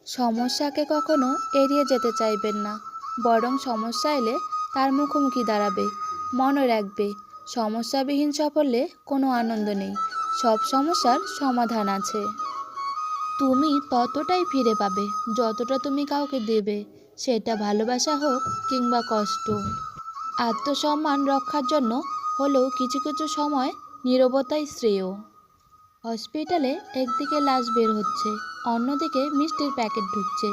সমস্যাকে কখনো এড়িয়ে যেতে চাইবেন না, বরং সমস্যা এলে তার মুখোমুখি দাঁড়াবে। মনে রাখবে, সমস্যাবিহীন সাফল্যে কোনো আনন্দ নেই। সব সমস্যার সমাধান আছে। তুমি ততটাই ফিরে পাবে যতটা তুমি কাউকে দেবে, সেটা ভালোবাসা হোক কিংবা কষ্ট। আত্মসম্মান রক্ষার জন্য হলেও কিছু কিছু সময় নীরবতাই শ্রেয়। হসপিটালে একদিকে লাশ বের হচ্ছে, অন্যদিকে মিষ্টির প্যাকেট ঢুকছে।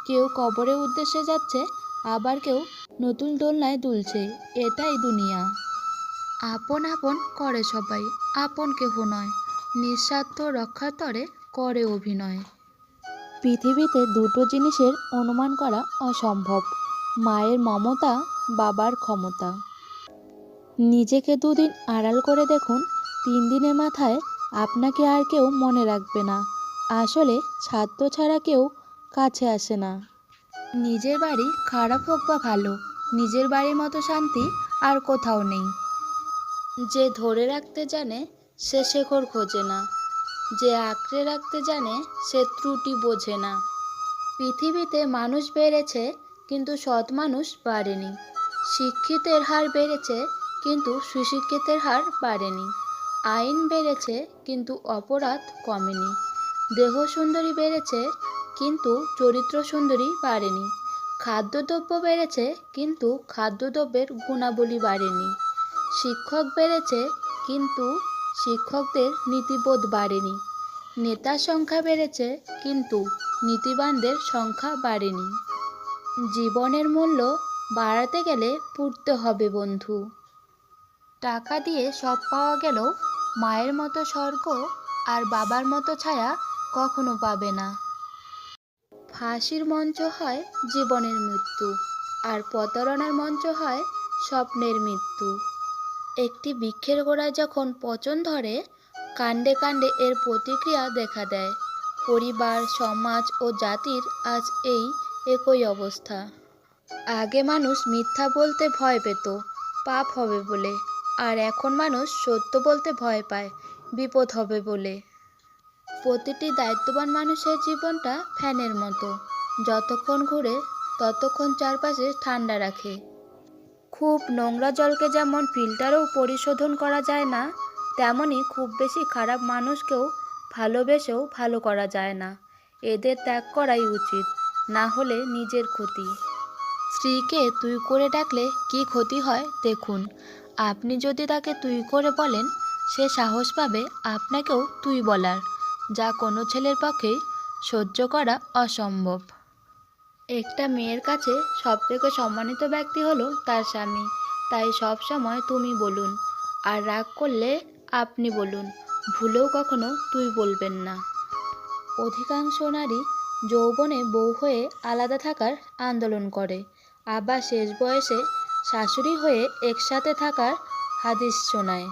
কেউ কবরের উদ্দেশ্যে যাচ্ছে, আবার কেউ নতুন দোলনায় দুলছে। এটাই দুনিয়া। আপন আপন করে সবাই, আপন কেহ নয়। নিঃস্বার্থ রক্ষার তরে করে অভিনয়। পৃথিবীতে দুটো জিনিসের অনুমান করা অসম্ভব: মায়ের মমতা, বাবার ক্ষমতা। নিজেকে দুদিন আড়াল করে দেখুন, 3 দিনের মাথায় আপনাকে আর কেউ মনে রাখবে না। আসলে স্বার্থ ছাড়া কেউ কাছে আসে না। নিজের বাড়ি খারাপ হোক বা ভালো, নিজের বাড়ির মতো শান্তি আর কোথাও নেই। যে ধরে রাখতে জানে সে শেকড় খোঁজে না, যে আঁকড়ে রাখতে জানে সে ত্রুটি বোঝে না। পৃথিবীতে মানুষ বেড়েছে, কিন্তু সৎ মানুষ বাড়েনি। শিক্ষিতের হার বেড়েছে, কিন্তু সুশিক্ষিতের হার বাড়েনি। আইন বেড়েছে, কিন্তু অপরাধ কমেনি। দেহ সুন্দরী বেড়েছে, কিন্তু চরিত্র সুন্দরী বাড়েনি। খাদ্যদ্রব্য বেড়েছে, কিন্তু খাদ্যদ্রব্যের গুণাবলী বাড়েনি। শিক্ষক বেড়েছে, কিন্তু শিক্ষকদের নীতিবোধ বাড়েনি। নেতার সংখ্যা বেড়েছে, কিন্তু নীতিবানদের সংখ্যা বাড়েনি। জীবনের মূল্য বাড়াতে গেলে পুড়তে হবে বন্ধু। টাকা দিয়ে সব পাওয়া গেলেও মায়ের মতো স্বর্গ আর বাবার মতো ছায়া কখনো পাবে না। ফাঁসির মঞ্চ হয় জীবনের মৃত্যু, আর প্রতারণার মঞ্চ হয় স্বপ্নের মৃত্যু। একটি বৃক্ষের গোড়ায় যখন পচন ধরে, কাণ্ডে কাণ্ডে এর প্রতিক্রিয়া দেখা দেয়। পরিবার, সমাজ ও জাতির আজ এই একই অবস্থা। আগে মানুষ মিথ্যা বলতে ভয় পেত, পাপ হবে বলে। আর এখন মানুষ সত্য বলতে ভয় পায়, বিপদ হবে বলে। প্রতিটি দায়িত্ববান মানুষের জীবনটা ফ্যানের মতো, যতক্ষণ ঘুরে ততক্ষণ চারপাশে ঠান্ডা রাখে। খুব নোংরা জলকে যেমন ফিল্টারেও পরিশোধন করা যায় না, তেমনি খুব বেশি খারাপ মানুষকেও ভালোবেসেও ভালো করা যায় না। এদের ত্যাগ করাই উচিত, না হলে নিজের ক্ষতি। স্ত্রীকে তুই করে ডাকলে কি ক্ষতি হয় দেখুন। আপনি যদি তাকে তুই করে বলেন, সে সাহস পাবে আপনাকেও তুই বলার, যা কোনো ছেলের পক্ষেই সহ্য করা অসম্ভব। একটা মেয়ের কাছে সবথেকে সম্মানিত ব্যক্তি হলো তার স্বামী। তাই সব সময় তুমি বলুন, আর রাগ করলে আপনি বলুন। ভুলেও কখনো তুই বলবেন না। অধিকাংশ নারী যৌবনে বউ হয়ে আলাদা থাকার আন্দোলন করে, আবার শেষ বয়সে শাশুড়ি হয়ে একসাথে থাকার হাদিস শোনায়।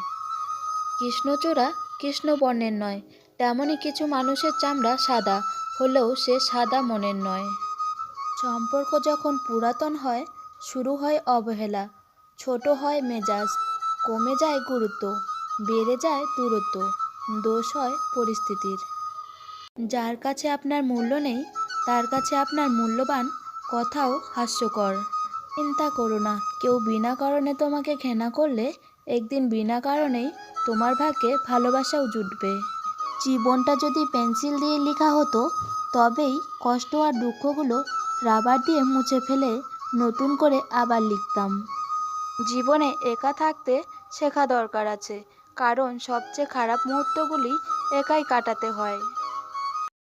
কৃষ্ণচূড়া কৃষ্ণবর্ণের নয়, তেমনি কিছু মানুষের চামড়া সাদা হলেও সে সাদা মনের নয়। সম্পর্ক যখন পুরাতন হয়, শুরু হয় অবহেলা, ছোট হয় মেজাজ, কমে যায় গুরুত্ব, বেড়ে যায় দূরত্ব। দোষ হয় পরিস্থিতির। যার কাছে আপনার মূল্য নেই, তার কাছে আপনার মূল্যবান কথাও হাস্যকর। চিন্তা করো না, কেউ বিনা কারণে তোমাকে ঘৃণা করলে একদিন বিনা কারণেই তোমার ভাগ্যে ভালোবাসাও জুটবে। জীবনটা যদি পেন্সিল দিয়ে লেখা হতো, তবেই কষ্ট আর দুঃখগুলো রাবার দিয়ে মুছে ফেলে নতুন করে আবার লিখতাম। জীবনে একা থাকতে শেখা দরকার আছে, কারণ সবচেয়ে খারাপ মুহূর্তগুলি একাই কাটাতে হয়।